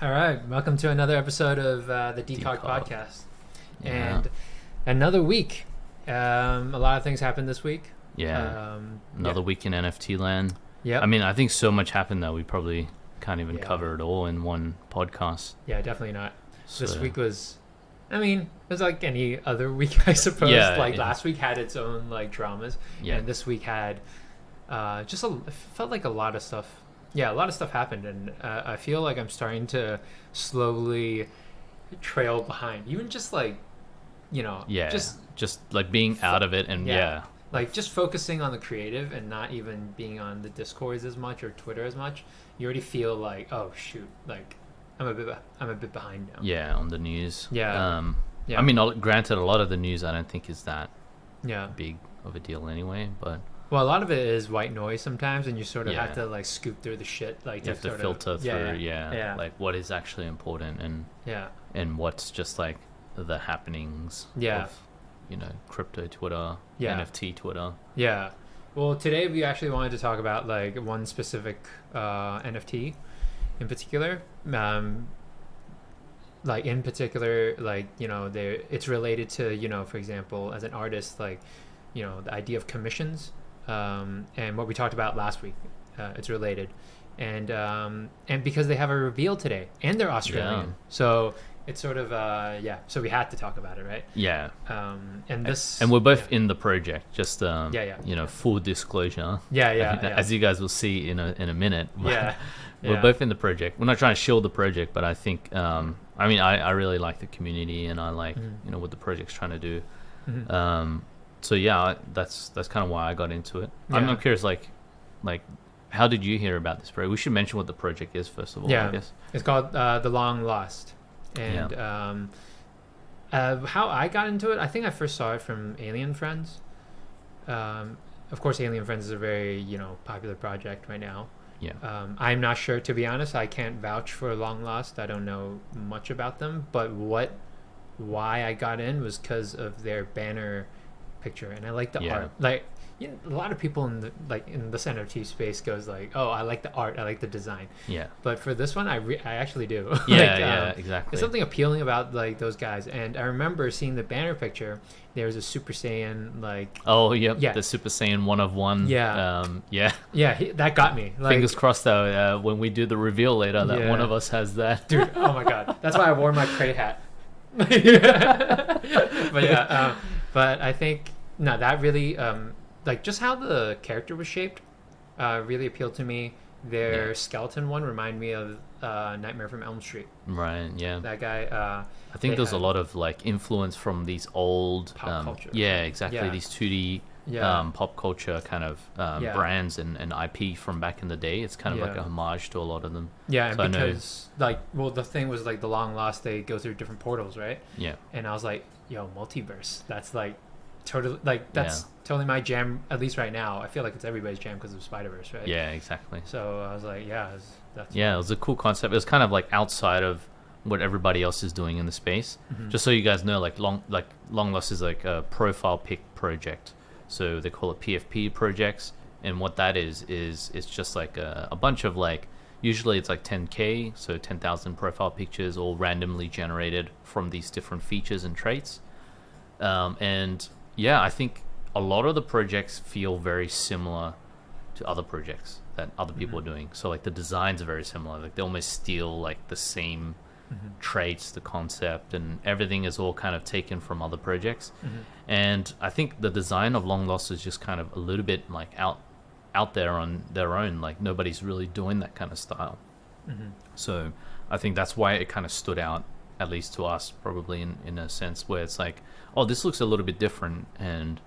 All right, welcome to another episode of the Decogged podcast. Yeah. And another week. A lot of things happened this week. Yeah. Another week in NFT land. Yeah. I mean, I think so much happened that we probably can't even Yeah. cover it all in one podcast. Yeah, definitely not. This So- week was, it was like any other week, I suppose. Yeah, like yeah. last week had its own like dramas. Yeah. And this week had it felt like a lot of stuff. Yeah, a lot of stuff happened. And I feel like I'm starting to slowly trail behind. Even just like, Yeah. just Just like being out of it and Yeah. like just focusing on the creative and not even being on the Discords as much or Twitter as much, you already feel like, oh shoot, like I'm a bit behind now. Yeah, on the news. Yeah. Yeah. I mean, granted, a lot of the news I don't think is that Yeah. big of a deal anyway, but Well, a lot of it is white noise sometimes, and you sort of Yeah. have to like scoop through the shit. Like you have to sort filter of, through, yeah. like what is actually important yeah, and what's just like the happenings Yeah. of, crypto Twitter, Yeah. NFT Twitter. yeah. Well, today we actually wanted to talk about like one specific NFT in particular. Like in particular, like it's related to for example, as an artist, like the idea of commissions, and what we talked about last week. It's related, and because they have a reveal today, and they're Australian, Yeah. so it's sort of So we had to talk about it, right? Yeah. And this, And we're both in the project, just Yeah. full disclosure. yeah. As you guys will see in a minute. Yeah. We're Yeah. both in the project. We're not trying to shield the project, but I think I really like the community and I like Mhm. what the project's trying to do. Mhm. So yeah, that's kind of why I got into it. Yeah. I'm curious, like how did you hear about this project? We should mention what the project is first of all. Yeah. I guess. It's called The Long Lost. And how I got into it, I think I first saw it from Alien Friends. Of course, Alien Friends is a very popular project right now. Yeah. I'm not sure, to be honest. I can't vouch for Long Lost. I don't know much about them. But why I got in was because of their banner picture, and I like the Yeah. art. Like a lot of people in the NFT space goes like, oh, I like the art, I like the design. Yeah. But for this one, I actually do. Yeah. Exactly. There's something appealing about like those guys, and I remember seeing the banner picture. There was a Super Saiyan like. Oh, yep. Yeah. The Super Saiyan 1 of 1. Yeah. Yeah. Yeah, that got me. Like, Fingers crossed, though, when we do the reveal later, that Yeah. one of us has that. dude. Oh my god, that's why I wore my Prey hat. But yeah, but I think that really like just how the character was shaped really appealed to me. Their Yeah. skeleton one reminded me of Nightmare from Elm Street. Right, yeah. That guy. I think they there's a had- lot of like influence from these old Pop culture. Yeah, exactly. Yeah. These 2D Yeah. pop culture kind of Yeah. brands and IP from back in the day. It's kind of like Yeah. a homage to a lot of them. Yeah, So I and know- because the thing was like the Long Lost, they go through different portals, right? Yeah. And I was like, yo, multiverse. That's like totally that's totally my jam. At least right now, I feel like it's everybody's jam because of Spider-Verse, right? Yeah, exactly. So I was like, that's Yeah, it was a cool concept. It was kind of like outside of what everybody else is doing in the space. Mhm. Just so you guys know, like Long Lost is like a profile pic project. So they call it PFP projects, and what that is it's just like a bunch of like, usually it's like 10K, so 10,000 profile pictures, all randomly generated from these different features and traits. And yeah, I think a lot of the projects feel very similar to other projects that other people Mhm. are doing. So like the designs are very similar. Like they almost steal like the same traits, the concept, and everything is all kind of taken from other projects. Mhm. And I think the design of Long Lost is just kind of a little bit like out there on their own. Like nobody's really doing that kind of style. Mhm. So I think that's why it kind of stood out, at least to us, probably in a sense where it's like, oh, this looks a little bit different. And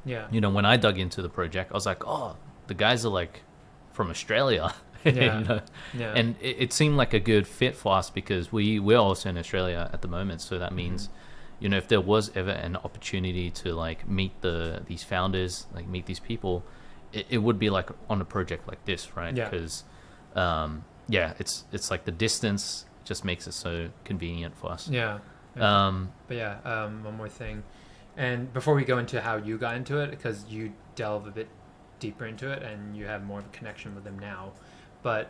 Yeah. when I dug into the project, I was like, oh, the guys are like from Australia. Yeah. Yeah. And it seemed like a good fit for us because we're also in Australia at the moment. So that means, if there was ever an opportunity to like meet these founders, like meet these people, it would be like on a project like this, right? Yeah. Because, it's like the distance just makes it so convenient for us. Yeah. But yeah, one more thing. And before we go into how you got into it, because you delve a bit deeper into it and you have more of a connection with them now. But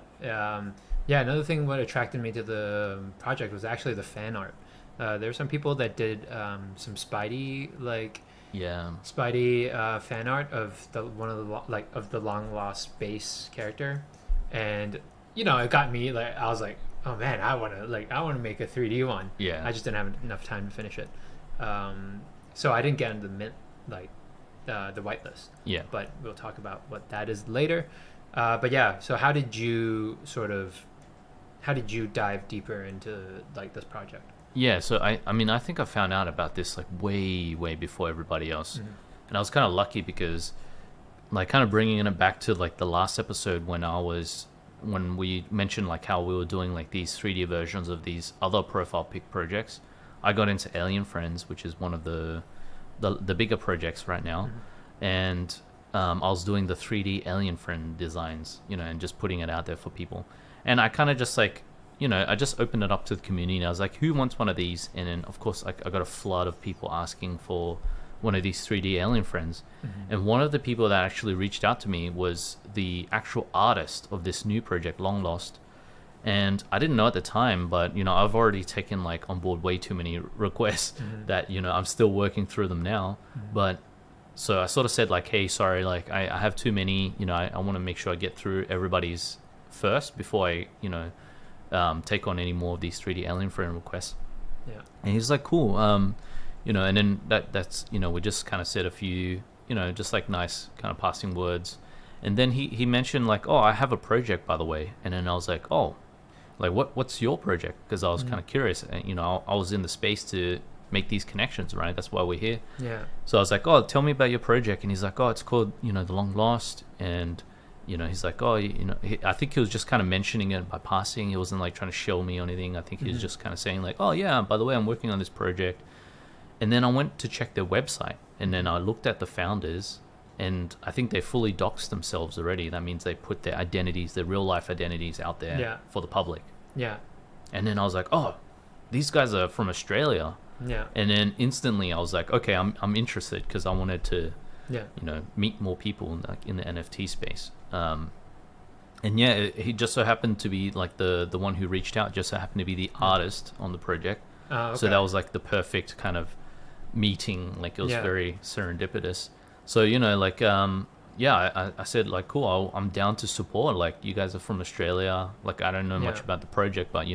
Yeah, another thing what attracted me to the project was actually the fan art. There were some people that did some Yeah. fan art of the one of the of the long lost bass character, and it got me like I was like, oh man, I want to make a 3D one. Yeah. I just didn't have enough time to finish it, so I didn't get into the mint like the whitelist. Yeah. But we'll talk about what that is later. But yeah, so how did you dive deeper into like this project? Yeah, so I mean, I think I found out about this like way before everybody else. And I was kind of lucky because like kind of bringing it back to like the last episode when we mentioned like how we were doing like these 3D versions of these other profile pic projects. I got into Alien Friends, which is one of the bigger projects right now. And I was doing the 3D Alien Friend designs, and just putting it out there for people. And I kind of just like, I just opened it up to the community and I was like, who wants one of these? And then of course, like I got a flood of people asking for one of these 3D Alien Friends. And one of the people that actually reached out to me was the actual artist of this new project, Long Lost. And I didn't know at the time, but I've already taken like on board way too many requests that I'm still working through them now. But so I sort of said like, hey, sorry, like I have too many. I want to make sure I get through everybody's first before I take on any more of these 3D Alien Friend requests. Yeah. And he's like, cool. And then that's we just kind of said a few just like nice kind of passing words. And then he mentioned like, oh, I have a project, by the way. And then I was like, oh, like what's your project? Because I was kind of curious. And, I was in the space to make these connections, right? That's why we're here. Yeah. So I was like, oh, tell me about your project. And he's like, oh, it's called, The Long Lost. And, he's like, oh, I think he was just kind of mentioning it by passing. He wasn't like trying to show me or anything. I think he was just kind of saying like, oh yeah, by the way, I'm working on this project. And then I went to check their website and then I looked at the founders. And I think they fully doxed themselves already. That means they put their identities, their real life identities out there for the public. Yeah. And then I was like, oh, these guys are from Australia. Yeah. And then instantly I was like, okay, I'm interested because I wanted to, meet more people in the NFT space. And yeah, he just so happened to be like the one who reached out, just so happened to be the artist on the project. Okay. So that was like the perfect kind of meeting. Like it was very serendipitous. So, I said like, cool, I'm down to support. Like you guys are from Australia. Like I don't know much about the project, but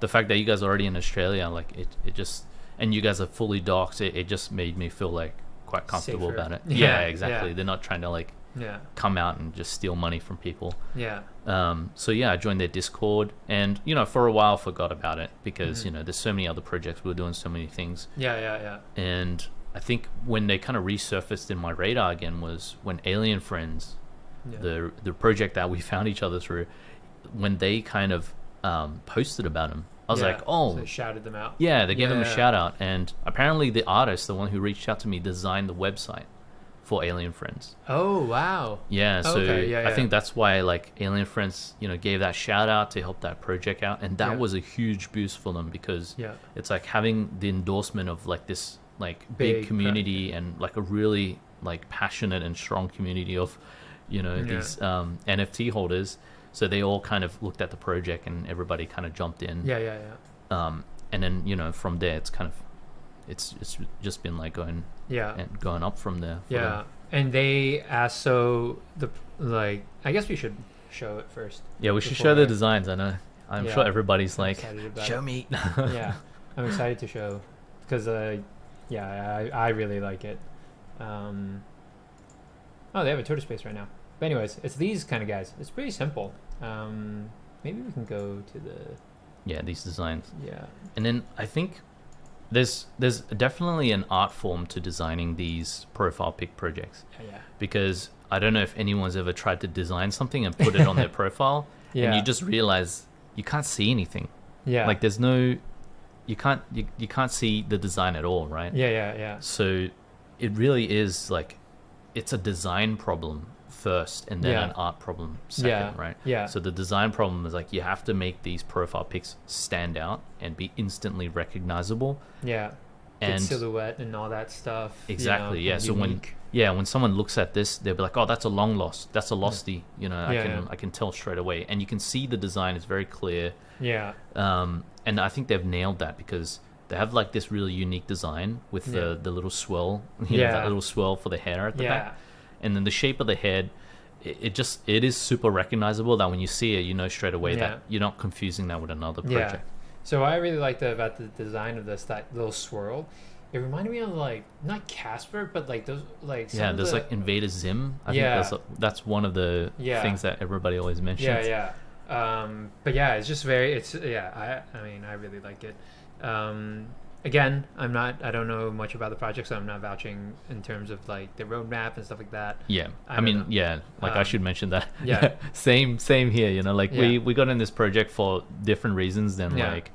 the fact that you guys are already in Australia, like it just, and you guys are fully doxed, it just made me feel like quite comfortable Safer. about it. Yeah, Exactly. yeah. They're not trying to like come out and just steal money from people. Yeah. So yeah, I joined their Discord and, for a while forgot about it because, there's so many other projects. We were doing so many things. Yeah. And I think when they kind of resurfaced in my radar again was when Alien Friends, the project that we found each other through, when they kind of posted about him, I was like, oh, so they shouted them out. Yeah, they gave him a shout out. And apparently the artist, the one who reached out to me, designed the website for Alien Friends. Oh, wow. Yeah, so Okay, I think that's why like Alien Friends, gave that shout out to help that project out. And that was a huge boost for them because it's like having the endorsement of like this like big community and like a really like passionate and strong community of these NFT holders. So they all kind of looked at the project and everybody kind of jumped in. And then from there it's kind of it's just been like going up from there for them. And they asked, so I guess we should show it first. We should show the designs. I know I'm sure everybody's like, show me. I'm excited to show because I really like it. They have a Twitter space right now. But anyways, it's these kind of guys. It's pretty simple. Maybe we can go to these designs. And then I think there's definitely an art form to designing these profile pic projects. Because I don't know if anyone's ever tried to design something and put it on their profile and you just realize you can't see anything. Like there's no, you can't see the design at all, right? So it really is like, it's a design problem first and then an art problem second, right? So the design problem is like you have to make these profile pics stand out and be instantly recognizable. good silhouette and all that stuff. Exactly. You know, Yeah. So unique. when someone looks at this, they'll be like, "Oh, that's a long lost. That's a losty." You know, I can tell straight away, and you can see the design is very clear. Yeah. And I think they've nailed that because they have like this really unique design with the little swirl, you know, that little swirl for the hair at the back, and then the shape of the head. It is super recognizable that when you see it, you know straight away that you're not confusing that with another project. Yeah. So what I really liked about the design of this, that little swirl, it reminded me of like not Casper, but like those like There's like Invader Zim. I think that's one of the things that everybody always mentions. But yeah, it's just very. I mean, I really like it. Again, I don't know much about the project, so I'm not vouching in terms of like the roadmap and stuff like that. Yeah, I mean, I should mention that. Yeah. same here. You know, like we got in this project for different reasons than like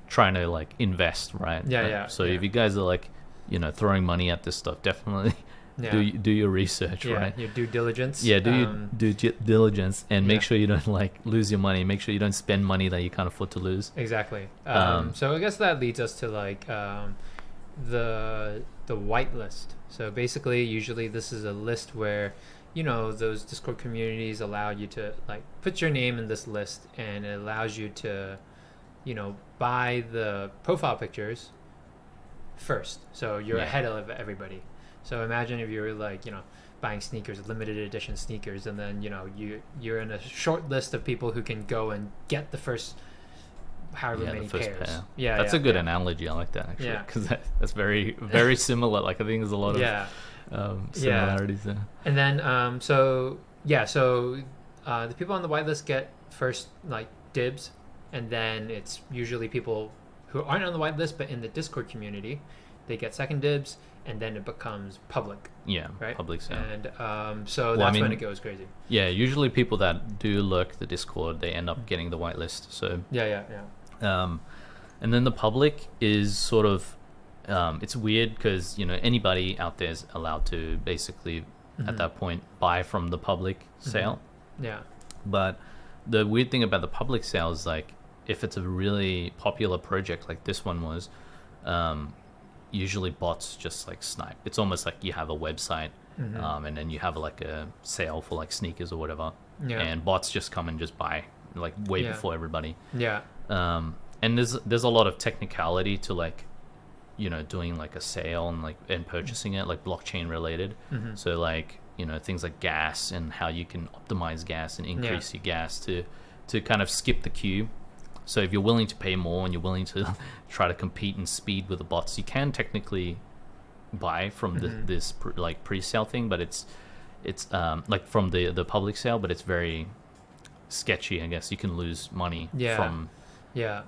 trying to like invest, right? So if you guys are like, you know, throwing money at this stuff, definitely do your research, right? Your due diligence. Yeah, do your due diligence and make sure you don't like lose your money. Make sure you don't spend money that you can't afford to lose. Exactly. So I guess that leads us to like the whitelist. So basically, usually this is a list where, you know, those Discord communities allow you to like put your name in this list, and it allows you to, you know, buy the profile pictures first. So you're ahead of everybody. So imagine if you were like, you know, buying sneakers, limited edition sneakers, and then, you know, you're in a short list of people who can go and get the first however many pairs. Pair. That's a good analogy. I like that actually, because that's very very similar. Like I think there's a lot of similarities there. And then so the people on the whitelist get first like dibs, and then it's usually people who aren't on the whitelist but in the Discord community, they get second dibs. And then it becomes public. Yeah, right? Public sale. And so that's when it goes crazy. Yeah, usually people that do lurk the Discord, they end up getting the whitelist. So and then the public is sort of, it's weird because, you know, anybody out there is allowed to basically, at that point, buy from the public sale. Yeah. But the weird thing about the public sale is, like, if it's a really popular project like this one was, usually bots just like snipe. It's almost like you have a website and then you have like a sale for like sneakers or whatever, and bots just come and just buy like way before everybody. And there's a lot of technicality to, like, you know, doing like a sale and purchasing it, like blockchain related. So like, you know, things like gas and how you can optimize gas and increase your gas to kind of skip the queue. So if you're willing to pay more and you're willing to try to compete in speed with the bots, you can technically buy from this like pre-sale thing, but it's like from the public sale, but it's very sketchy. I guess you can lose money from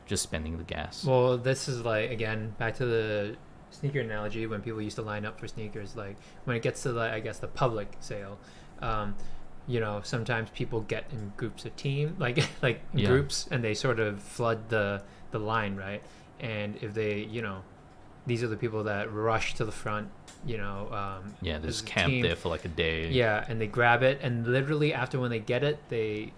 just spending the gas. Well, this is like, again, back to the sneaker analogy, when people used to line up for sneakers, like when it gets to the, I guess, the public sale, you know, sometimes people get in groups of groups, and they sort of flood the line, right? And if they, you know, these are the people that rush to the front, you know, there's camp there for like a day. And they grab it, and literally after when they get it, they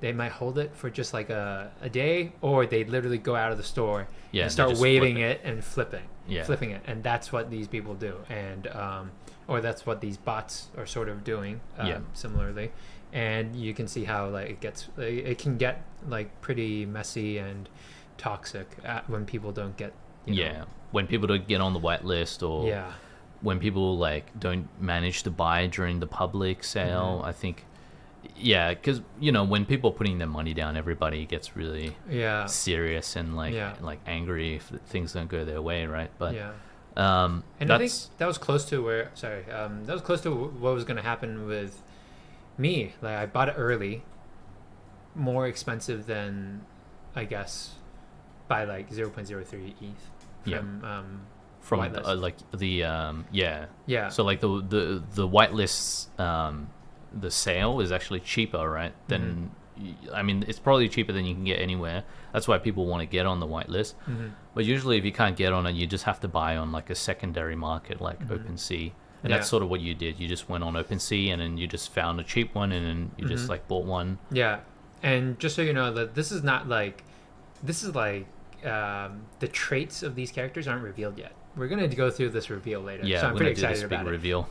might hold it for just like a day, or they literally go out of the store and start waving it and flipping it, and that's what these people do. And or that's what these bots are sort of doing similarly. And you can see how like it can get like pretty messy and toxic when people don't get, you know, when people don't get on the whitelist, or when people like don't manage to buy during the public sale. I think because, you know, when people are putting their money down, everybody gets really serious and like angry if things don't go their way, right? But and I think that was close to what was going to happen with me. Like, I bought it early, more expensive than, I guess, by like 0.03 ETH from like the so like the whitelists, the sale is actually cheaper, right, than I mean, it's probably cheaper than you can get anywhere. That's why people want to get on the whitelist. But usually if you can't get on it, you just have to buy on like a secondary market like OpenSea. And that's sort of what you did. You just went on OpenSea and then you just found a cheap one, and then you just like bought one. And just so you know, that this is like the traits of these characters aren't revealed yet. we're gonna go through this reveal later. Yeah, so I'm we're pretty gonna do excited this big about it. reveal.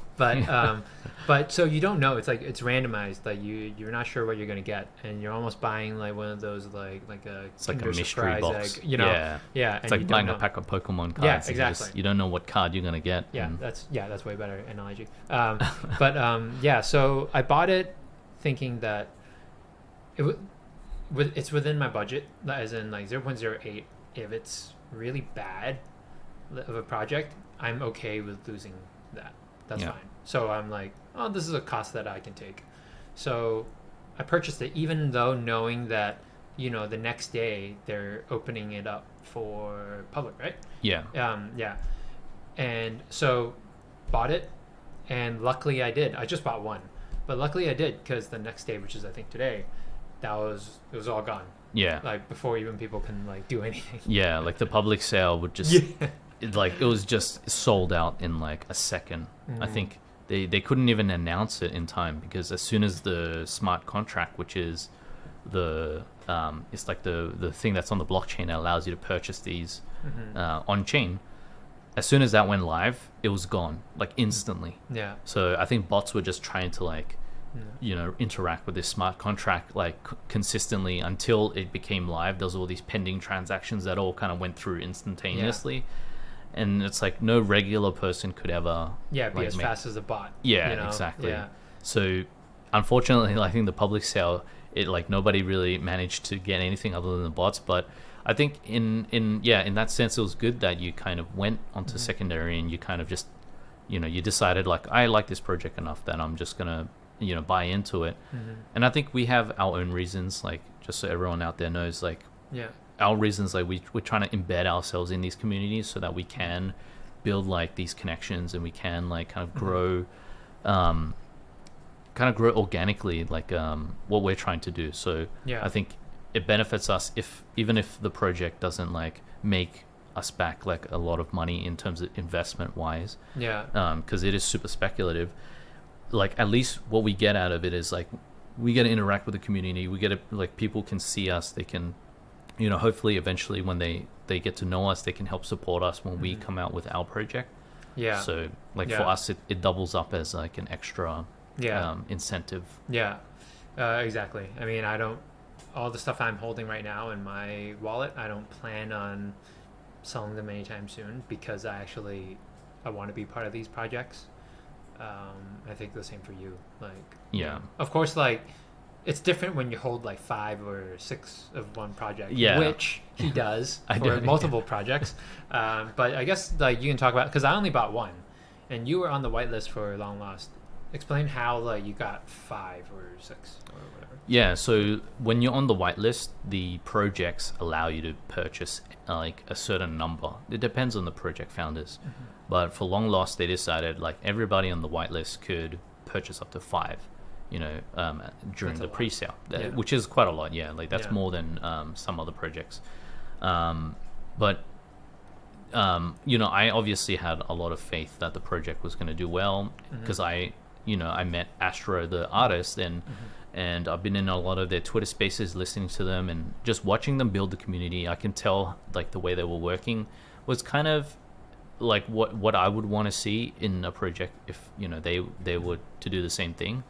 But so you don't know. It's like it's randomized. Like you're not sure what you're gonna get, and you're almost buying like one of those like a It's like a Kinder mystery surprise box. egg, you know? Yeah. Yeah. It's and like you buying don't a know. pack of Pokemon cards. Yeah, and exactly. you don't know what card you're gonna get. Yeah, and- that's way better analogy. Yeah. So I bought it, thinking that it's within my budget, as in like 0.08. If it's really bad of a project, I'm okay with losing that. That's Yeah. fine. So I'm like, oh, this is a cost that I can take. So I purchased it, even though knowing that, the next day they're opening it up for public, right? yeah. Yeah. And so bought it, and luckily I did. I just bought one, but luckily I did, because the next day, which is I think today, it was all gone. Yeah. Like before even people can like do anything. Yeah, like the public sale would just Yeah. it was just sold out in like a second. I think they couldn't even announce it in time, because as soon as the smart contract, which is the it's like the thing that's on the blockchain that allows you to purchase these on chain, as soon as that went live, it was gone like instantly. Yeah. So I think bots were just trying to like interact with this smart contract like consistently until it became live. There was all these pending transactions that all kind of went through instantaneously, and it's like no regular person could ever Be like, as fast as a bot. Yeah, exactly. Yeah. So unfortunately, I think the public sale, it like nobody really managed to get anything other than the bots. But I think in that sense, it was good that you kind of went onto secondary, and you kind of just you decided like, I like this project enough that I'm just gonna buy into it. And I think we have our own reasons, like just so everyone out there knows, like our reasons, like we're trying to embed ourselves in these communities so that we can build like these connections, and we can like kind of grow organically, like what we're trying to do. So I think it benefits us even if the project doesn't like make us back like a lot of money in terms of investment wise, because it is super speculative. Like at least what we get out of it is like we get to interact with the community, we get to like people can see us, they can hopefully eventually when they get to know us, they can help support us when we come out with our project. So like for us it doubles up as like an extra incentive. Exactly. I mean, all the stuff I'm holding right now in my wallet, I don't plan on selling them anytime soon, because I want to be part of these projects. I think the same for you. Like, of course, like it's different when you hold like 5 or 6 of one project, which he does for multiple projects. But I guess like you can talk about, because I only bought one, and you were on the whitelist for Long Lost. Explain how like you got 5 or 6 or whatever. Yeah, so when you're on the whitelist, the projects allow you to purchase like a certain number. It depends on the project founders. But for Long Lost, they decided like everybody on the whitelist could purchase up to 5, during the pre-sale, which is quite a lot. Yeah, like that's more than some other projects. But I obviously had a lot of faith that the project was going to do well, because I met Astro, the artist, and I've been in a lot of their Twitter spaces, listening to them and just watching them build the community. I can tell like the way they were working was kind of like what I would want to see in a project if they were to do the same thing.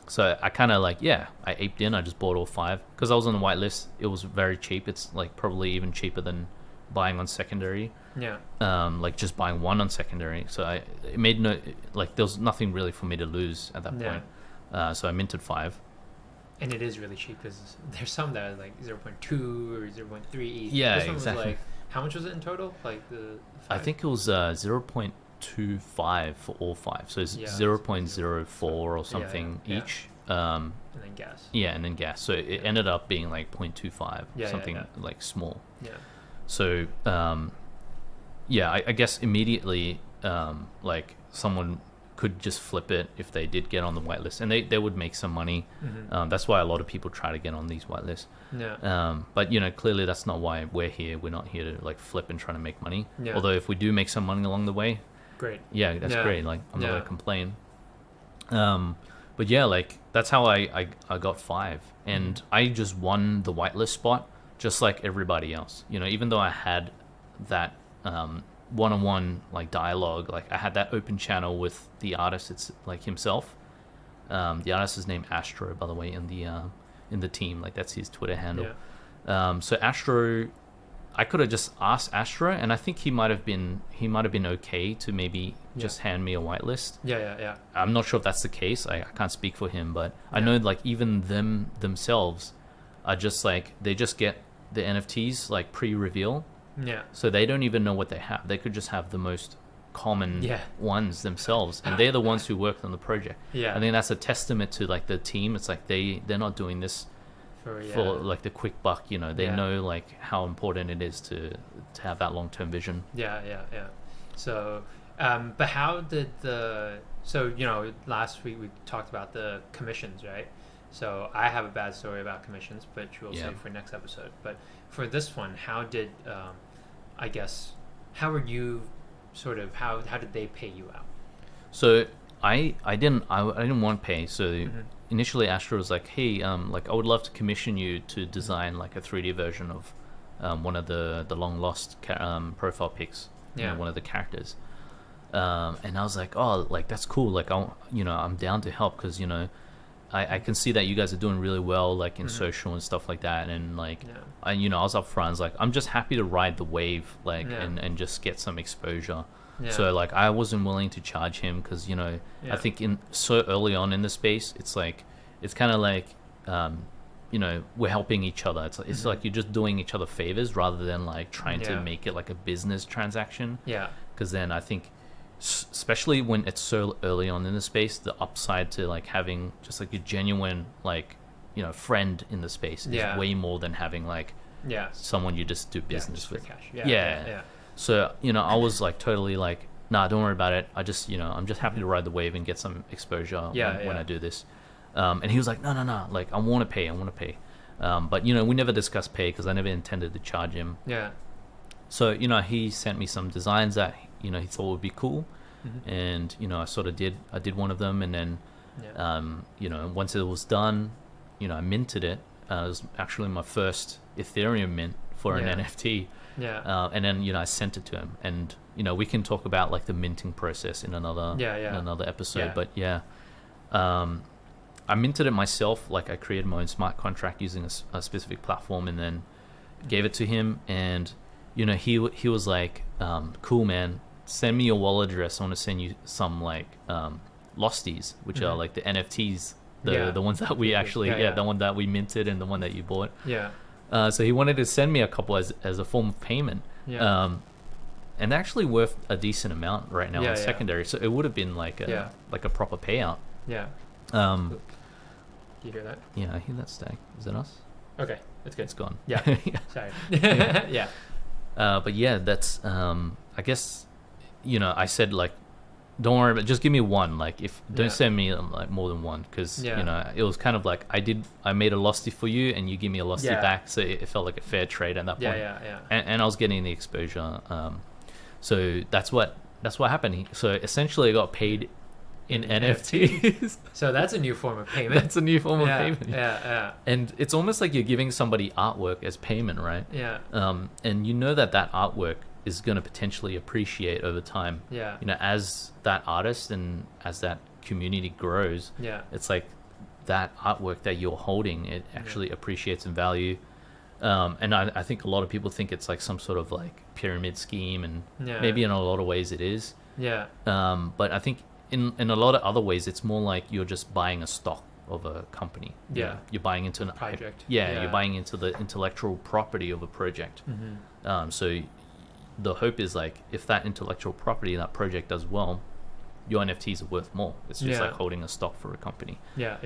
So I kind of like I aped in. I just bought all 5 because I was on the whitelist. It was very cheap. It's like probably even cheaper than buying on secondary. Like just buying one on secondary. So it made there was nothing really for me to lose at that point. So I minted 5. And it is really cheap, because there's some that are like 0.2 or 0.3. Yeah, this one exactly. was like, how much was it in total? Like the 5? I think it was 0.25 for all 5. So it's 0.04 or something each. And then gas. Yeah, and then gas. So it ended up being like 0.25, something like small. So I guess immediately like someone could just flip it if they did get on the whitelist, and they would make some money. That's why a lot of people try to get on these whitelists. But clearly that's not why we're here. We're not here to like flip and try to make money. Although if we do make some money along the way, great. That's great. Like I'm not gonna complain. But like that's how I got 5, and I just won the whitelist spot just like everybody else. Even though I had that one-on-one like dialogue. Like I had that open channel with the artist. It's like himself. The artist is named Astro, by the way, in the team. Like that's his Twitter handle. Yeah. So Astro, I could have just asked Astro, and I think he might have been okay to maybe just hand me a whitelist. Yeah. I'm not sure if that's the case. I can't speak for him, but I Yeah. know like even themselves are just like they just get the NFTs like pre-reveal, Yeah. so they don't even know what they have. They could just have the most common Yeah. ones themselves, and they're the ones who worked on the project. Yeah. I think that's a testament to like the team. It's like they're not doing this for like the quick buck. You know, they Yeah. know like how important it is to have that long-term vision. Yeah. So, but how did last week we talked about the commissions, right? So I have a bad story about commissions, but we'll save for next episode. But for this one, how did, how were you how did they pay you out? So I didn't want to pay. So initially Astro was like, hey, like I would love to commission you to design like a 3D version of one of the long lost profile pics, one of the characters. And I was like, oh, like that's cool. Like I'm down to help because I can see that you guys are doing really well, like in social and stuff like that, and like I was up front. I was like, I'm just happy to ride the wave, like and just get some exposure. So like I wasn't willing to charge him because I think in so early on in the space, it's like it's kind of like we're helping each other. It's like you're just doing each other favors rather than like trying to make it like a business transaction. Yeah. Because then I think, especially when it's so early on in the space, the upside to like having just like a genuine like friend in the space is way more than having like someone you just do business with. For cash. Yeah. So I was like totally like, nah, don't worry about it. I'm just happy to ride the wave and get some exposure when I do this. And he was like, no, like I want to pay. But we never discussed pay because I never intended to charge him. Yeah. So he sent me some designs that he thought would be cool, and I sort of did one of them, and then once it was done, I minted it. It was actually my first Ethereum mint for an NFT. And then I sent it to him, and we can talk about like the minting process in another episode. But I minted it myself. Like I created my own smart contract using a specific platform, and then gave it to him, and he was like, cool, man, send me your wallet address. I want to send you some like losties, which are like the NFTs, the ones that we actually the one that we minted and the one that you bought. So he wanted to send me a couple as a form of payment. And they're actually worth a decent amount right now on secondary. So it would have been like a proper payout. Do you hear that? Yeah, I hear that stack. Is that us? Okay, it's good. It's gone. Yeah. Sorry. But yeah, that's I guess I said like, don't worry about it, just give me one. Like don't send me like more than one, because it was kind of like I made a losty for you and you give me a losty back, so it felt like a fair trade at that point. And I was getting the exposure. So that's what happened. So essentially I got paid in NFTs. So that's a new form of payment. That's a new form of payment. Yeah. And it's almost like you're giving somebody artwork as payment, right? Yeah. And that artwork is going to potentially appreciate over time. Yeah. As that artist and as that community grows, it's like that artwork that you're holding, it actually appreciates in value. And I think a lot of people think it's like some sort of like pyramid scheme, and maybe in a lot of ways it is. Yeah. But I think in a lot of other ways, it's more like you're just buying a stock of a company. Yeah. You're buying into a project. You're buying into the intellectual property of a project. So the hope is like, if that intellectual property, that project does well, your NFTs are worth more. It's just like holding a stock for a company. So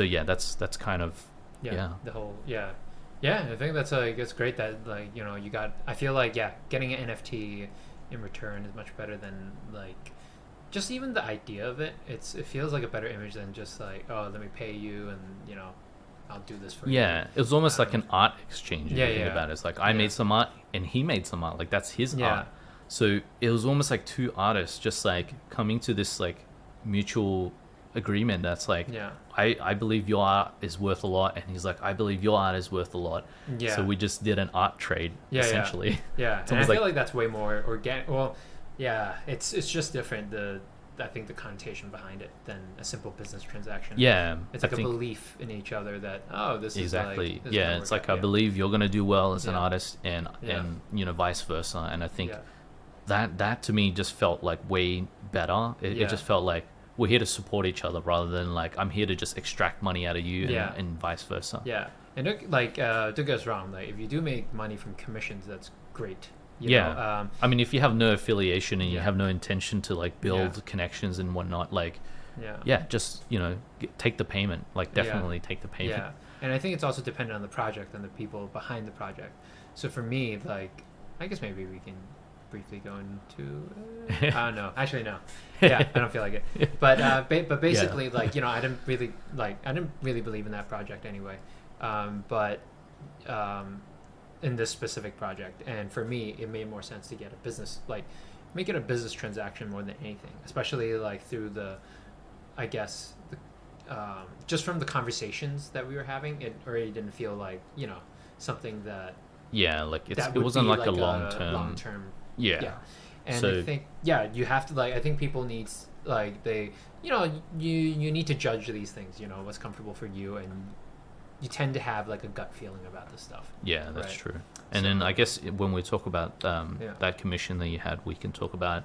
that's kind of the whole I think that's it's great that like you got, I feel like getting an NFT in return is much better than like just even the idea of it. It feels like a better image than just like, oh, let me pay you and I'll do this for you. It was almost like an art exchange. If you think about it. It's like I made some art and he made some art. Like that's his art. So it was almost like two artists just like coming to this like mutual agreement that's like, Yeah. I believe your art is worth a lot, and he's like, I believe your art is worth a lot. Yeah. So we just did an art trade, essentially. Yeah. So And it I was feel like that's way more organic. Well, yeah, it's just different. I think the connotation behind it than a simple business transaction. Yeah, It's like a belief in each other that, this exactly. is like, this is Yeah, gonna it's work like out. I believe you're gonna do well as an Yeah. artist, and vice versa. And I think Yeah. that to me just felt like way better. It just felt like we're here to support each other rather than like I'm here to just extract money out of you, and vice versa. Yeah. And don't get us wrong. Like, if you do make money from commissions, that's great. You Yeah. know? I mean, if you have no affiliation and you Yeah. have no intention to like build connections and whatnot, like, just, take the payment. Like, definitely take the payment. Yeah. And I think it's also dependent on the project and the people behind the project. So for me, like, I guess maybe we can briefly go into, I don't know. Actually, no. Yeah, I don't feel like it. But basically, like, I didn't really believe in that project anyway. In this specific project, and for me it made more sense to get a business, like make it a business transaction more than anything, especially like through just from the conversations that we were having. It already didn't feel like something that like it would wasn't be like a long term. And So, I think you have to, like, I think people need, like, they you need to judge these things, what's comfortable for you, and you tend to have like a gut feeling about this stuff. Yeah, that's right? true. And then I guess when we talk about that commission that you had, we can talk about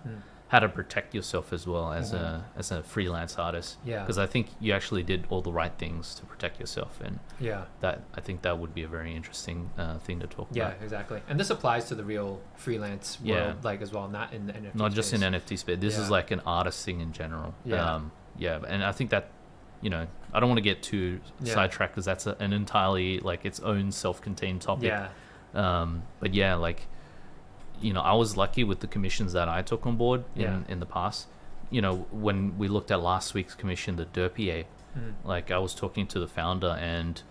how to protect yourself as well as a freelance artist. Yeah. Because I think you actually did all the right things to protect yourself, and Yeah. I think that would be a very interesting thing to talk Yeah, about. exactly. And this applies to the real freelance world, like, as well, not in the NFT Not just in space. NFT space. This is like an artist thing in general. Yeah. And I think that, I don't want to get too sidetracked because that's an entirely like its own self-contained topic. Yeah. But yeah, like, I was lucky with the commissions that I took on board in the past. When we looked at last week's commission, the Derpy Ape, like I was talking to the founder, and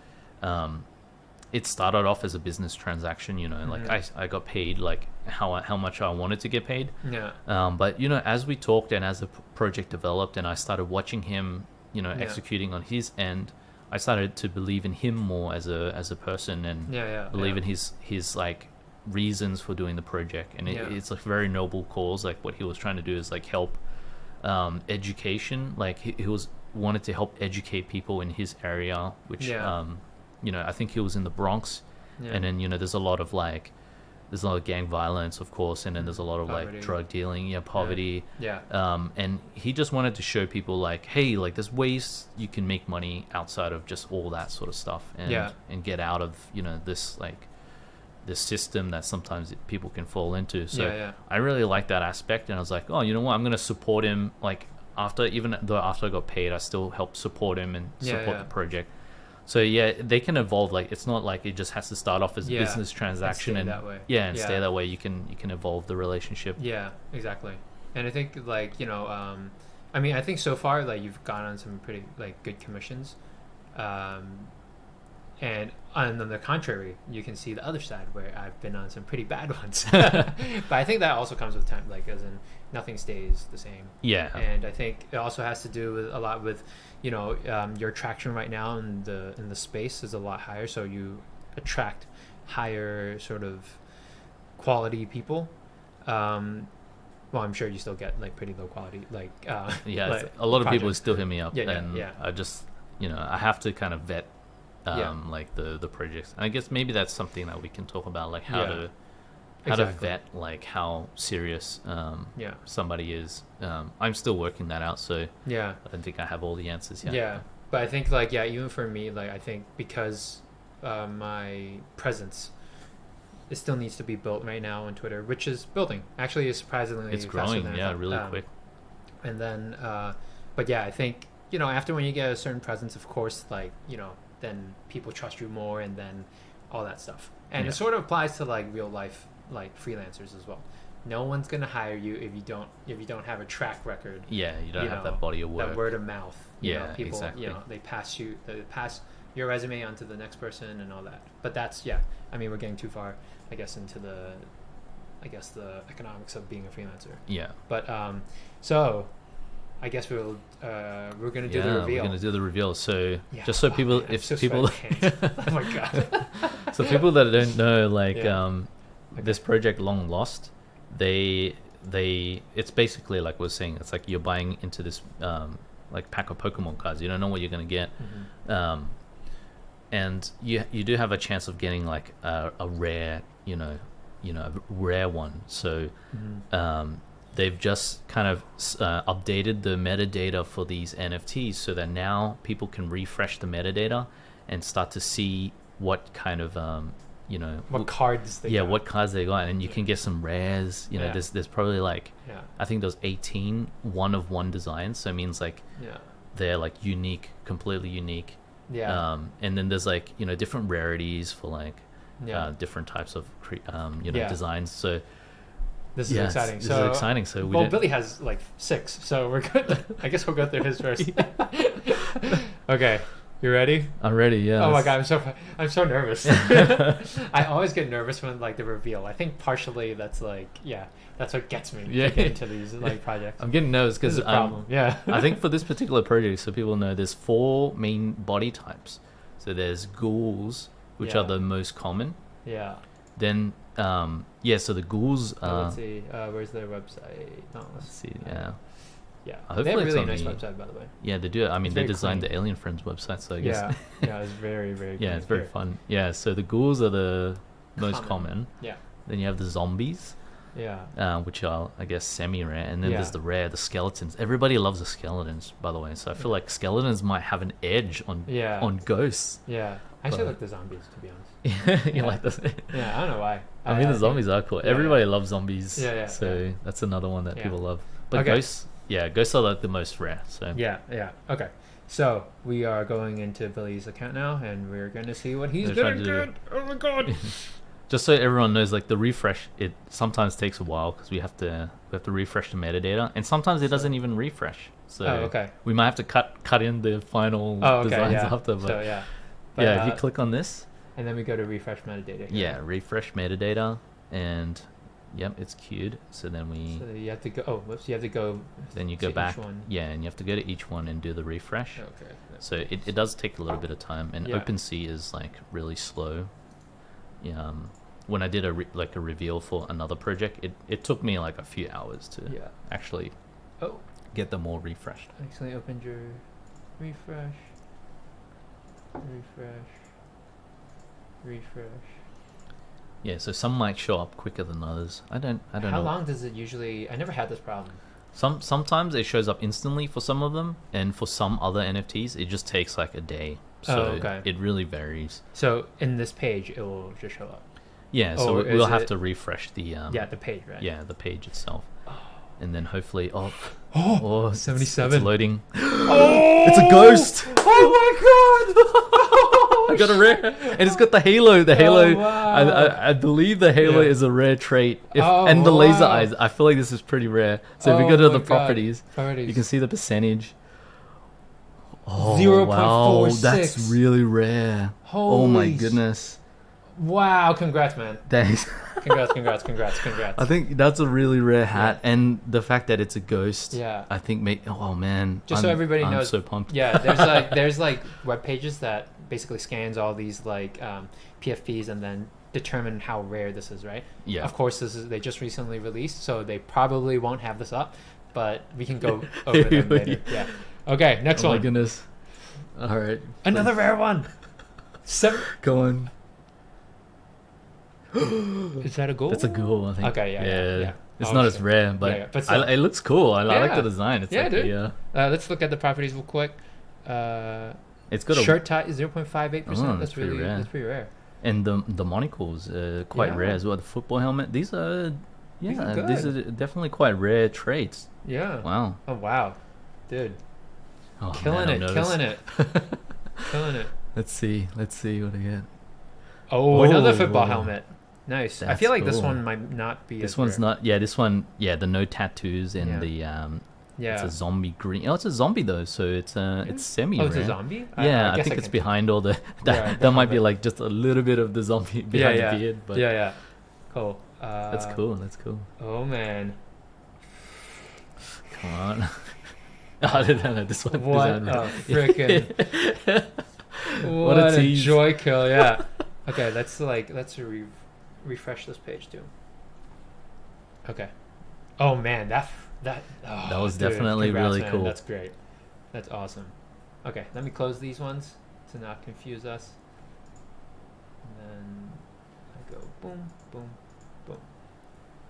it started off as a business transaction, like I got paid like how much I wanted to get paid. Yeah. But as we talked and as the project developed and I started watching him, executing on his end, I started to believe in him more as a person, and believe in his like reasons for doing the project. And it's like very noble cause. Like what he was trying to do is like help education. Like he wanted to help educate people in his area, which I think he was in the Bronx, and then there's a lot of gang violence, of course, and then there's a lot of Poverty. like drug dealing, poverty. Yeah. And he just wanted to show people like, hey, like there's ways you can make money outside of just all that sort of stuff, and get out of this like this system that sometimes people can fall into. So I really like that aspect, and I was like, oh, you know what, I'm gonna support him. Like after I got paid, I still help support him and support the project. So they can evolve. Like it's not like it just has to start off as a business transaction and stay that way. Stay that way. You can evolve the relationship. Yeah, exactly. And I think like I mean, I think so far like you've gone on some pretty like good commissions, and on the contrary, you can see the other side where I've been on some pretty bad ones. But I think that also comes with time, like as in nothing stays the same. Yeah. And I think it also has to do with a lot with your traction right now in the space is a lot higher, so you attract higher sort of quality people. Well, I'm sure you still get like pretty low quality, like like, a lot of people projects. still hit me up, Yeah, and I just I have to kind of vet like the projects. And I guess maybe that's something that we can talk about, like how to vet like how serious somebody is. I'm still working that out, so I don't think I have all the answers yet. But I think like even for me, like I think because my presence, it still needs to be built right now on Twitter, which is building. Actually, is surprisingly it's faster growing, than I thought. really quick. And then but I think after when you get a certain presence, of course, like then people trust you more, and then all that stuff. And it sort of applies to like real life like freelancers as well. No one's gonna hire you if you don't have a track record. Yeah, you don't have that body of work. That word of mouth. People, exactly. They pass your resume onto the next person and all that. But that's I mean, we're getting too far, I guess, into the economics of being a freelancer. Yeah. But so I guess we're gonna do the Yeah, reveal. we're gonna do the reveal. So Yeah. just so people, Man, I'm if so people, sweaty. Oh my god. so people that don't know, like Yeah. this project Long Lost, they it's basically like we're saying, it's like you're buying into this like pack of Pokemon cards. You don't know what you're gonna get, and you do have a chance of getting like a rare, a rare one. So they've just kind of updated the metadata for these NFTs so that now people can refresh the metadata and start to see what kind of what cards they got. what cards they got, and you can get some rares. There's probably like I think there's 18 one-of-one designs, so it means like they're like unique, completely unique. And then there's like different rarities for like different types of designs. So this is exciting. This is exciting. So Billy has like 6, so we're good. I guess we'll go through his first. Okay, you ready? I'm ready. Yeah. Oh my god, I'm so nervous. I always get nervous when like the reveal. I think partially that's like that's what gets me to get into these like projects. I'm getting nervous because I think for this particular project, so people know, there's 4 main body types. So there's ghouls, which are the most common. Yeah. Then so the ghouls. Let's see. Where's their website? Oh, let's see. Yeah. Yeah. Hopefully they have a really it's nice website, by the way. Yeah, they do. I mean, they designed clean. the Alien Friends website, so I guess. Yeah, it's very, very. Yeah, it's very fun. Yeah, so the ghouls are the most common. Yeah. Then you have the zombies. Yeah. Which are, I guess, semi-rare, and then there's the skeletons. Everybody loves the skeletons, by the way. So I feel like skeletons might have an edge on ghosts. Yeah, I actually like the zombies, to be honest. You like this? Yeah, I don't know why. I mean, the zombies are cool. Everybody loves zombies. So Yeah. that's another one that people love. But ghosts are like the most rare. So yeah. Okay, so we are going into Billy's account now, and we're gonna see what he's gonna do. Oh my god! Just so everyone knows, like the refresh, it sometimes takes a while because we have to refresh the metadata, and sometimes it doesn't even refresh. So we might have to cut in the final designs after. But so, if you click on this, and then we go to refresh metadata. Refresh metadata, and it's queued. So then So you have to go. Oh, whoops! You have to go. Then you go back. And you have to go to each one and do the refresh. Okay. So it does take a little bit of time, and OpenSea is like really slow. When I did a reveal for another project, it took me like a few hours to actually get them all refreshed. Actually, opened your refresh. Yeah, so some might show up quicker than others. I don't know. How long does it usually? I never had this problem. Sometimes it shows up instantly for some of them, and for some other NFTs, it just takes like a day. So it really varies. So in this page, it will just show up. Yeah, so we'll have to refresh the the page, right? Yeah, the page itself, and then hopefully 77. It's loading. It's a ghost. Oh my god! I got a rare, and it's got the halo. The halo. Wow. I believe the halo is a rare trait. And the laser eyes. I feel like this is pretty rare. So if we go to the properties, you can see the percentage. 0.46. Wow, that's really rare. Oh my goodness. Wow, congrats, man. Thanks. Congrats. I think that's a really rare hat, and the fact that it's a ghost. Yeah. I think oh man. Just so everybody knows. I'm so pumped. Yeah, there's like web pages that basically scans all these like PFPs and then determine how rare this is, right? Yeah. Of course, they just recently released, so they probably won't have this up, but we can go over them later. Yeah. Okay, next one. Oh my goodness. All right. Another rare one. Go on. Is that a ghoul? That's a ghoul, I think. Okay, yeah. It's not as rare, but, but it looks cool. I like the design. It's dude. Let's look at the properties real quick. It's got shirt tie 0.58%. That's pretty rare. That's pretty rare. And the monocles quite rare as well. The football helmet. These are these are definitely quite rare traits. Yeah. Wow. Oh wow, dude. Oh, killing it. Let's see what I get. Oh, another football helmet. Nice. I feel like cool. This one might not be. This one's rare. Not. Yeah, this one. Yeah, the no tattoos and the It's a zombie green. Oh, it's a zombie though, so it's semi. Oh, it's a zombie. Yeah, I think it's behind all the. That might be like just a little bit of the zombie behind the beard. But yeah. Cool. That's cool. Oh man. Come on. Oh, no, this one. What this one. a freaking What a tease. joy kill! Yeah. Okay, let's refresh this page too. Okay. Oh man, that was dude, definitely congrats, really man. cool. That's great. That's awesome. Okay, let me close these ones to not confuse us. And then I go boom, boom, boom.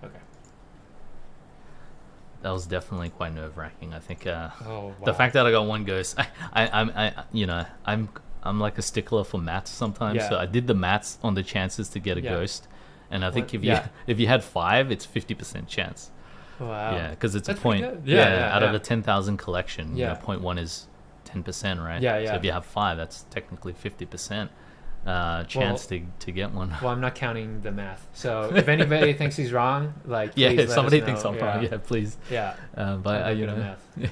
Okay. That was definitely quite nerve-wracking. I think Oh wow. the fact that I got one ghost, I'm like a stickler for maths sometimes. Yeah. So I did the maths on the chances to get a Yeah. ghost, and I think What- if you yeah. if you had 5, it's 50% chance. Wow. Yeah, because it's That's a point. pretty good. Yeah, out of yeah. a 10,000 collection, Yeah. 0.1 is 10%, right? Yeah, So yeah. if you have 5, that's technically 50% chance to get one. Well, I'm not counting the math. So if anybody thinks he's wrong, like Yeah, please if let somebody us thinks know. I'm wrong, yeah, please. Yeah. But I'm you not good know, at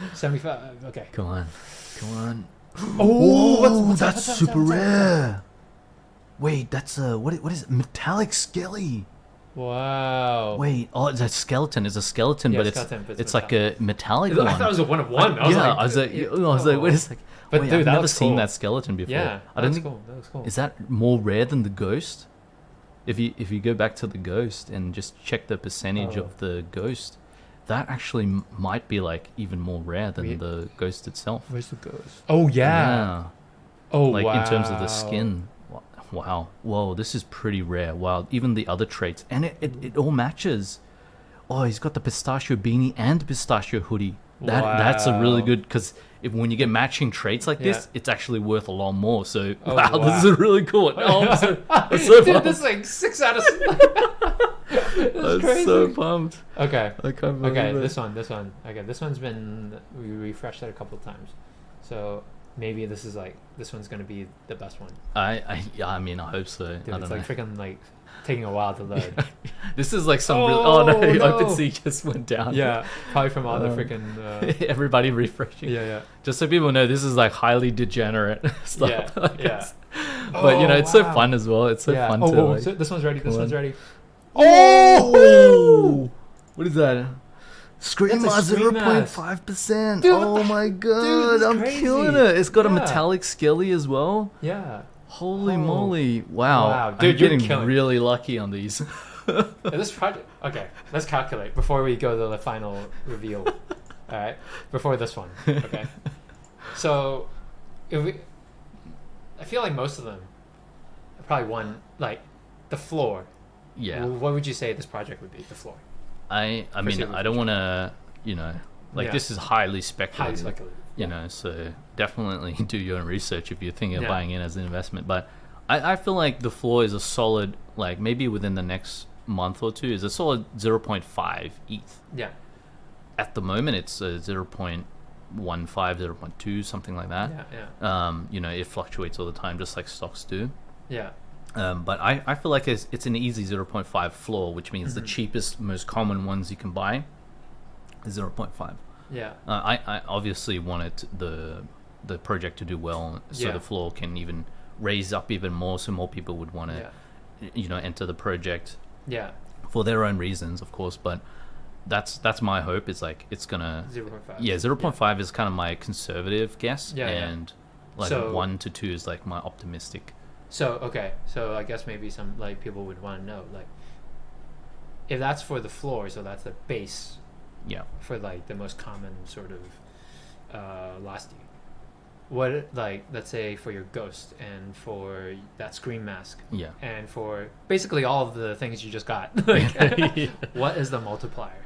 math. 75. Okay. come on. Oh, what's That's super rare. Wait, that's what is it? Metallic skelly. Wow. Wait, oh, it's a skeleton. It's a skeleton, Yeah, but skeleton, but it's it's like a metallic I one. thought it was a 1 of 1. Yeah, I was like, wait a second. But Wait, dude, I've that never looks seen cool. that skeleton before. Yeah, I that don't looks think cool. That looks cool. is that more rare than the ghost. If you go back to the ghost and just check the percentage Oh. of the ghost, that actually might be like even more rare than Wait. the ghost itself. Where's the ghost? Oh yeah. Oh Like wow. in terms of the skin. Wow. Whoa, this is pretty rare. Wow, even the other traits. And it all matches. Oh, he's got the pistachio beanie and pistachio hoodie. That's a really Wow. good, because when you get matching traits like this, Yeah. it's actually worth a lot more. So Oh, wow, wow. this is a really cool. Oh, I'm so Dude, pumped. this is like 6 out of. That's I'm crazy. so pumped. Okay. I can't believe Okay, it. this one. Okay, this one's been we refreshed it a couple of times, so maybe this one's gonna be the best one. Yeah, I mean, I hope so. Dude, I it's don't know. like freaking like taking a while to load. This is like some Oh, really. Oh no, no. OpenSea just went down. Yeah, probably from all the Um, freaking. Everybody refreshing. Yeah. Just so people know, this is like highly degenerate stuff. Yeah, I yeah. guess. But you know, Oh, it's so wow. fun as well. It's so Yeah. fun Oh, to. oh, Like, so this one's ready. This come one's on. ready. Oh! What is that? Screamer That's a scream mask. 0.5%. Dude, what Oh the- my god, that's I'm crazy. killing it. It's got a Yeah. metallic skelly as well. Yeah. Holy Oh. moly! Wow, Wow, I'm dude, you're getting killing it. really lucky on these. This project. Okay, let's calculate before we go to the final reveal. All right, before this one. Okay. So, I feel like most of them probably won like the floor. Yeah, What would you say this project would be? The floor. I mean, Proceed with I don't want to, like Yeah. this is highly speculative. Highly speculative. You know, so definitely do your own research if you're thinking of Yeah. buying in as an investment. But I feel like the floor is a solid, like maybe within the next month or two, is a solid 0.5 ETH. Yeah. At the moment, it's 0.15, 0.2, something like that. Yeah. You know, it fluctuates all the time, just like stocks do. Yeah. But I feel like it's an easy 0.5 floor, which means the cheapest, most common ones you can buy is 0.5. Yeah. I obviously wanted the project to do well, so Yeah. the floor can even raise up even more, so more people would want to, enter the project Yeah. for their own reasons, of course. But that's my hope. Is like it's gonna 0.5. 0.5 is kind of my conservative guess, Yeah, yeah. and like So- 1 to 2 is like my optimistic. So okay, so I guess maybe some like people would want to know like if that's for the floor, so that's the base Yeah. for like the most common sort of lasting. What like let's say for your ghost and for that scream mask Yeah. and for basically all of the things you just got, like, what is the multiplier?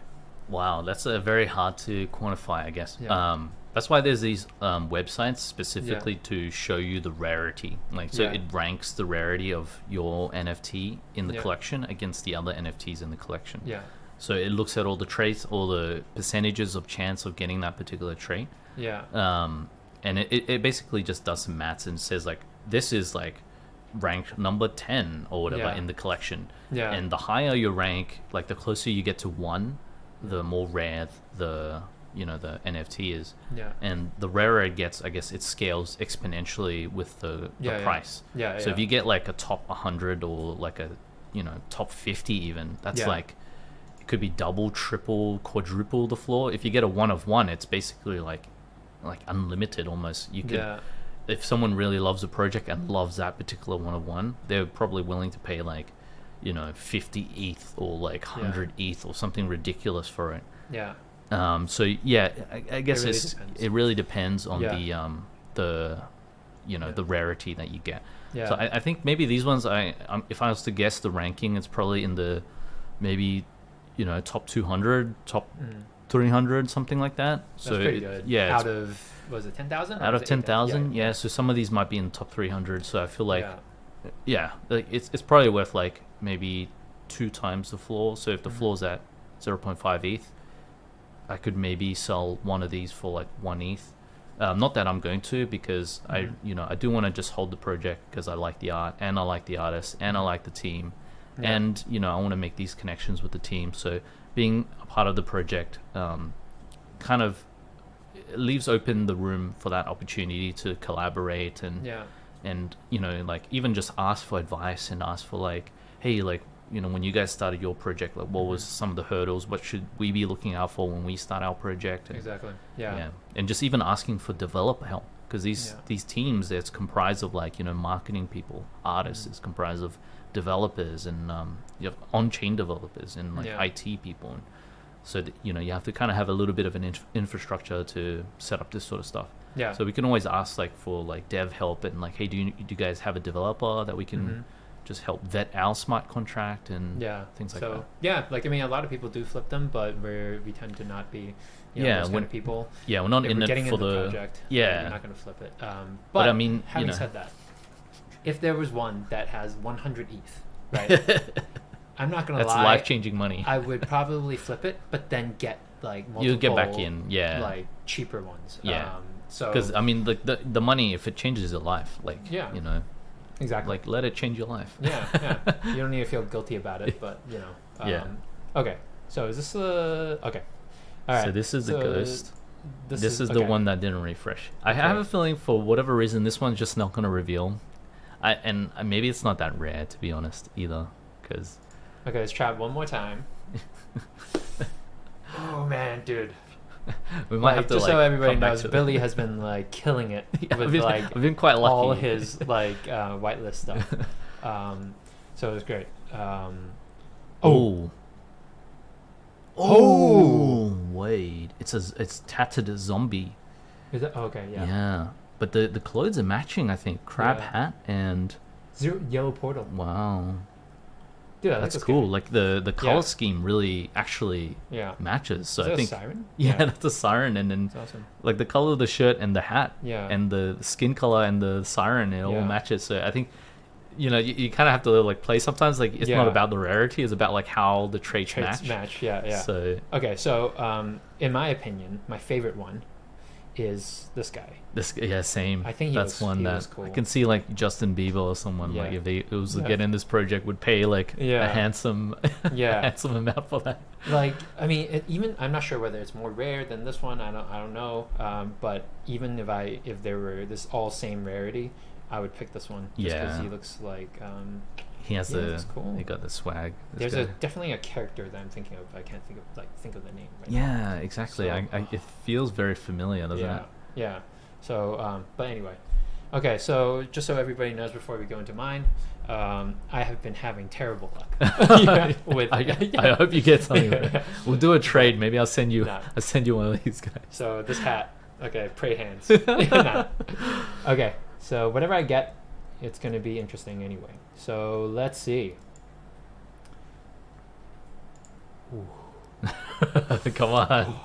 Wow, that's very hard to quantify, I guess. Yeah. That's why there's these websites specifically to show you the rarity. Like, so Yeah. it ranks the rarity of your NFT in the Yeah. collection against the other NFTs in the collection. Yeah. So it looks at all the traits, all the percentages of chance of getting that particular trait. Yeah. And it basically just does some maths and says, like, this is, like, ranked number 10 or whatever Yeah. in the collection. Yeah. And the higher your rank, like, the closer you get to 1, the more rare the NFT is. Yeah. And the rarer it gets, I guess it scales exponentially with the Yeah, yeah. price. Yeah. So yeah. if you get like a top 100 or like a top 50 even, that's Yeah. like it could be double, triple, quadruple the floor. If you get a 1 of 1, it's basically like unlimited almost. You could, Yeah. if someone really loves a project and loves that particular 1 of 1, they're probably willing to pay like, 50 ETH or like 100 ETH or something ridiculous for it. Yeah. So yeah, I guess really it depends. really depends on Yeah. the the rarity that you get. Yeah. So I think maybe these ones, if I was to guess the ranking, it's probably in the maybe top 200, top 300, something like that. That's So pretty good. yeah, Out of, was it 10,000? out of 10,000, yeah. So some of these might be in the top 300. So I feel like like it's probably worth like maybe 2 times the floor. So if the floor's at 0.5 ETH, I could maybe sell one of these for like 1 ETH. Not that I'm going to, because I do want to just hold the project because I like the art and I like the artist and I like the team, and I want to make these connections with the team. So being a part of the project kind of leaves open the room for that opportunity to collaborate and like even just ask for advice and ask for like, hey, like when you guys started your project, like what was some of the hurdles, what should we be looking out for when we start our project? And, Exactly. Yeah. and just even asking for developer help, because these teams, it's comprised of like marketing people, artists, it's comprised of developers and you have on-chain developers and like IT people, and so that, you have to kind of have a little bit of an infrastructure to set up this sort of stuff. Yeah. So we can always ask like for like dev help and like, hey, do you guys have a developer that we can just help vet our smart contract and things like that. Yeah, like I mean, a lot of people do flip them, but we tend to not be those kind of people. Yeah, we're not if in we're it getting for in the the project. yeah. We're not going to flip it. But I mean, having said that, if there was one that has 100 ETH, right? I'm not going to lie. That's life-changing money. I would probably flip it, but then get like multiple, you'll get back in, like cheaper ones. Yeah. So because I mean, like the money, if it changes your life, like exactly, like let it change your life. Yeah. You don't need to feel guilty about it, but Okay, so is this okay? All right. So this is the ghost. This is the okay. one that didn't refresh. I have a feeling for whatever reason this one's just not gonna reveal. And maybe it's not that rare, to be honest, either. Because okay, let's try it one more time. Oh man, dude. We might have to just like, so everybody come back knows, to Billy has been like killing it with I've been quite lucky. all his like whitelist stuff. So it was great. Oh, wait! It's tattooed zombie. Is it okay? Yeah. Yeah, but the clothes are matching. I think crab hat and yellow portal. Wow. Dude, that's cool. Guy. Like the color scheme really actually matches. So is I think a siren? Yeah, that's a siren, and then that's awesome. like the color of the shirt and the hat, and the skin color and the siren, it all matches. So I think you kind of have to like play sometimes. Like it's not about the rarity; it's about like how the traits match. Yeah. So okay, so in my opinion, my favorite one is this guy. Same. I think that's one that cool. I can see like Justin Bieber or someone like if it was to get in this project would pay like a handsome handsome amount for that. Like I mean, even I'm not sure whether it's more rare than this one. I don't know. But even if there were this all same rarity, I would pick this one just because he looks like he has cool. He got the swag. There's definitely a character that I'm thinking of. I can't think of the name right now. Yeah, exactly. So, it feels very familiar, doesn't it? Yeah. So, but anyway, okay. So just so everybody knows, before we go into mine, I have been having terrible luck. I hope you get something. We'll do a trade. Maybe I'll send you. I'll send you one of these guys. So this hat. Okay, pray hands. Okay. So whatever I get, it's going to be interesting anyway. So let's see. Come on.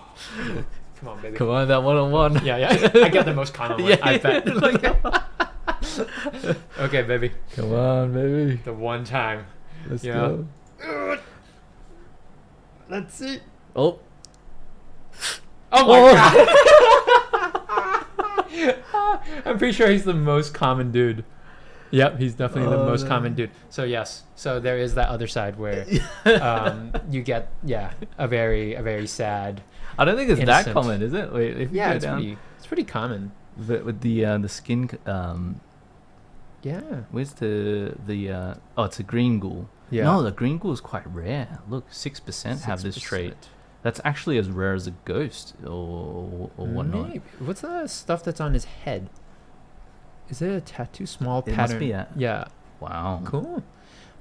Come on, baby. Come on, that 1-on-1. Yeah. I got the most common one, I bet. Okay, baby. Come on, baby. The one time. Let's go. Let's see. Oh my God. I'm pretty sure he's the most common dude. Yep, he's definitely the most common dude. So yes, so there is that other side where you get a very sad. I don't think it's that common, is it? Wait, if you go down, it's pretty common. With the skin. Yeah. Where's the it's a green ghoul. Yeah. No, the green ghoul is quite rare. Look, 6% have this trait. That's actually as rare as a ghost or whatnot. Maybe. What's the stuff that's on his head? Is it a tattoo? Small It pattern. must be Yeah. Wow. Cool.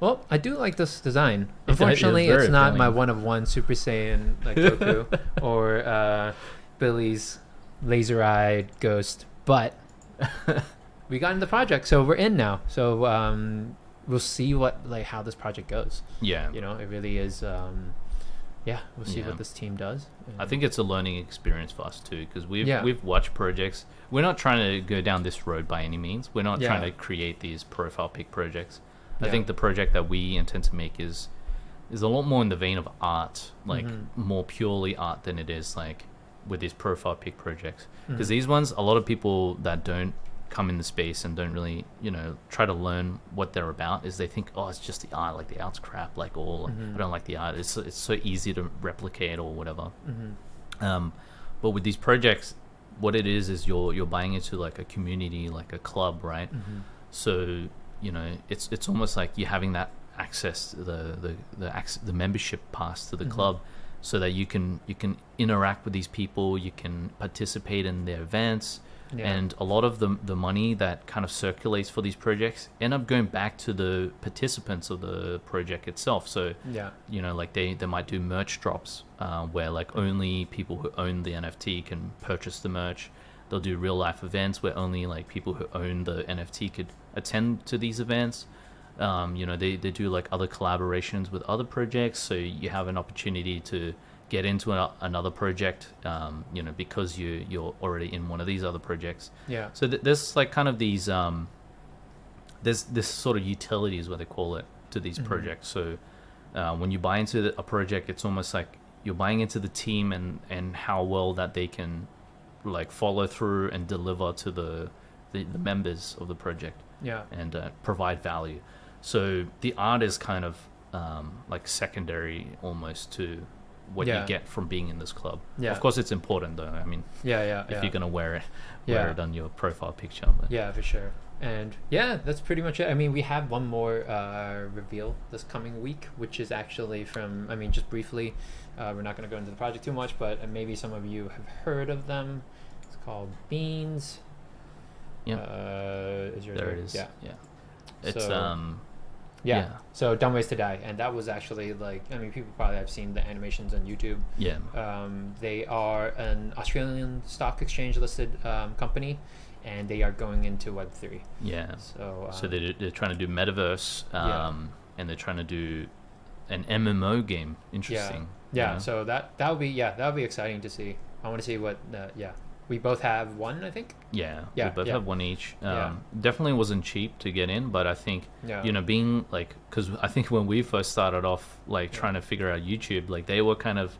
Well, I do like this design. It is Unfortunately, very it's not my appealing. one of one Super Saiyan like Goku or Billy's laser-eyed ghost, but we got in the project, so we're in now. So we'll see how this project goes. Yeah. You know, it really is. We'll see Yeah. what this team does. I think it's a learning experience for us too, because Yeah. we've watched projects. We're not trying to go down this road by any means. We're not Yeah. trying to create these profile pic projects. I Yeah. think the project that we intend to make is a lot more in the vein of art, like more purely art than it is like with these profile pic projects. Because these ones, a lot of people that don't come in the space and don't really, try to learn what they're about, is they think, oh, it's just the art, like the art's crap, like I don't like the art. It's so easy to replicate or whatever. But with these projects, what it is you're buying into like a community, like a club, right? So it's almost like you're having that access, the membership pass to the club, so that you can interact with these people, you can participate in their events. Yeah. And a lot of the money that kind of circulates for these projects end up going back to the participants of the project itself. So Yeah. like they might do merch drops where like only people who own the NFT can purchase the merch. They'll do real life events where only like people who own the NFT could attend to these events. They do like other collaborations with other projects, so you have an opportunity to get into another project, because you're already in one of these other projects. Yeah. So there's like kind of these there's this sort of utility is what they call it to these projects. So when you buy into a project, it's almost like you're buying into the team and how well that they can like follow through and deliver to the members of the project. Yeah. And provide value. So the art is kind of like secondary almost to what Yeah. you get from being in this club. Yeah. Of course, it's important though. I mean, Yeah. if you're gonna wear it Yeah. on your profile picture. But Yeah, for sure. And yeah, that's pretty much it. I mean, we have one more reveal this coming week, which is actually from, just briefly, we're not going to go into the project too much, but maybe some of you have heard of them. It's called Beans. Yep. Is yours there right? it is. Yeah. It's So- yeah. So Dumb Ways to Die. And that was actually people probably have seen the animations on YouTube. Yeah. They are an Australian stock exchange listed company, and they are going into Web3. Yeah. So They're trying to do metaverse, Yeah. and they're trying to do an MMO game. Interesting. Yeah, you know? so that'll be exciting to see. I want to see what we both have one, I think. Yeah, Yeah, we both yeah. have one each. Yeah. Definitely wasn't cheap to get in, but I think Yeah. being like, because I think when we first started off, like Yeah. trying to figure out YouTube, like they were kind of,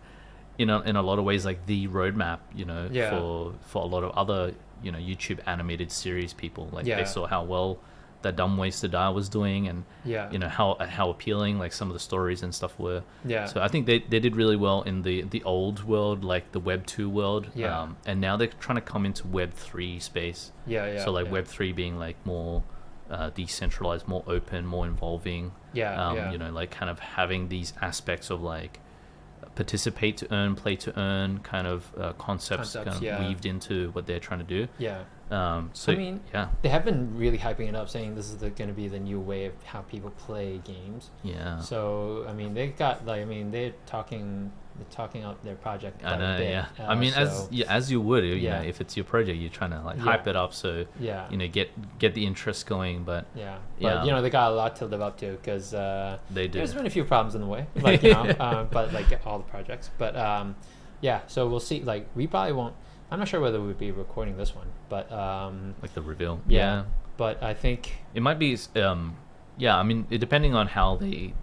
in a lot of ways, like the roadmap, Yeah. for a lot of other YouTube animated series people. Like Yeah. they saw how well that Dumb Ways to Die was doing, and Yeah. how appealing like some of the stories and stuff were. Yeah. So I think they did really well in the old world, like the Web 2 world. Yeah. And now they're trying to come into Web 3 space. Yeah. So like yeah. Web 3 being like more decentralized, more open, more involving. Yeah. Like kind of having these aspects of like participate to earn, play to earn kind of concepts kind of yeah. weaved into what they're trying to do. Yeah. So I mean, yeah. They have been really hyping it up, saying this is going to be the new way of how people play games. Yeah. So I mean, they've got they're talking out their project. I quite a know, bit. yeah. I mean, as you would, Yeah. if it's your project, you're trying to like Yeah. hype it up, so Yeah. get the interest going. But Yeah, Yeah. but they got a lot to live up to because they do. there's been a few problems in the way, but like all the projects. But yeah, so we'll see. Like we probably won't. I'm not sure whether we'd be recording this one, but Like the reveal. yeah. But I think It might be. I mean, depending on how they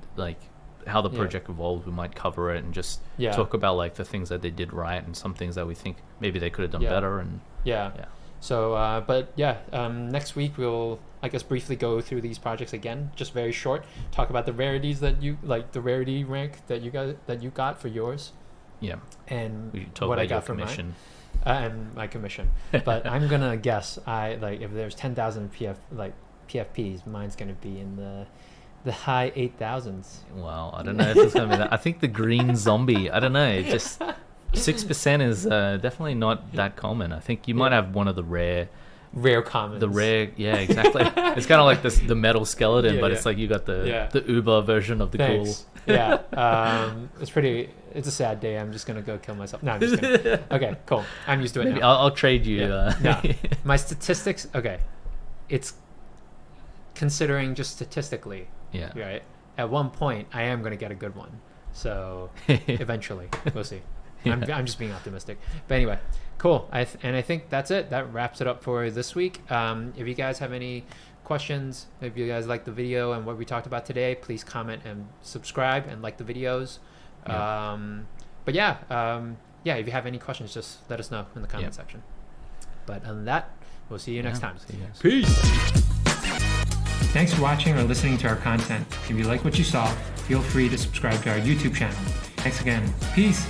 how the Yeah. project evolves, we might cover it and just Yeah. talk about like the things that they did right and some things that we think maybe they could have done Yeah. better. And yeah. yeah. So, but yeah, next week we'll, I guess, briefly go through these projects again, just very short. Talk about the rarities that you like, the rarity rank that you got for yours, Yeah. and We talk what about I your got for mine, commission. and my commission. But I'm gonna guess if there's 10,000 PFPs, mine's gonna be in the the high 8,000s. Wow, I don't know if it's gonna be that. I think the green zombie. I don't know. It just 6% is definitely not that common. I think you might have one of the rare commons. Yeah, exactly. It's kind of like this, the metal skeleton, Yeah, but yeah. it's like you got the Yeah. the Uber version of the Thanks. Yeah. It's a sad day. I'm just gonna go kill myself. No, I'm just kidding. Okay, cool. I'm used to it Maybe now. I'll trade you. Yeah. No. My statistics. Okay, it's considering just statistically. Yeah. Right. At one point, I am gonna get a good one. So eventually, we'll see. I'm just being optimistic. But anyway, cool. I think that's it. That wraps it up for this week. If you guys have any questions, if you guys like the video and what we talked about today, please comment and subscribe and like the videos. Yeah. But yeah, if you have any questions, just let us know in the comment section. But other than that, we'll see you next time. See you guys. Peace. Thanks for watching or listening to our content. If you like what you saw, feel free to subscribe to our YouTube channel. Thanks again. Peace.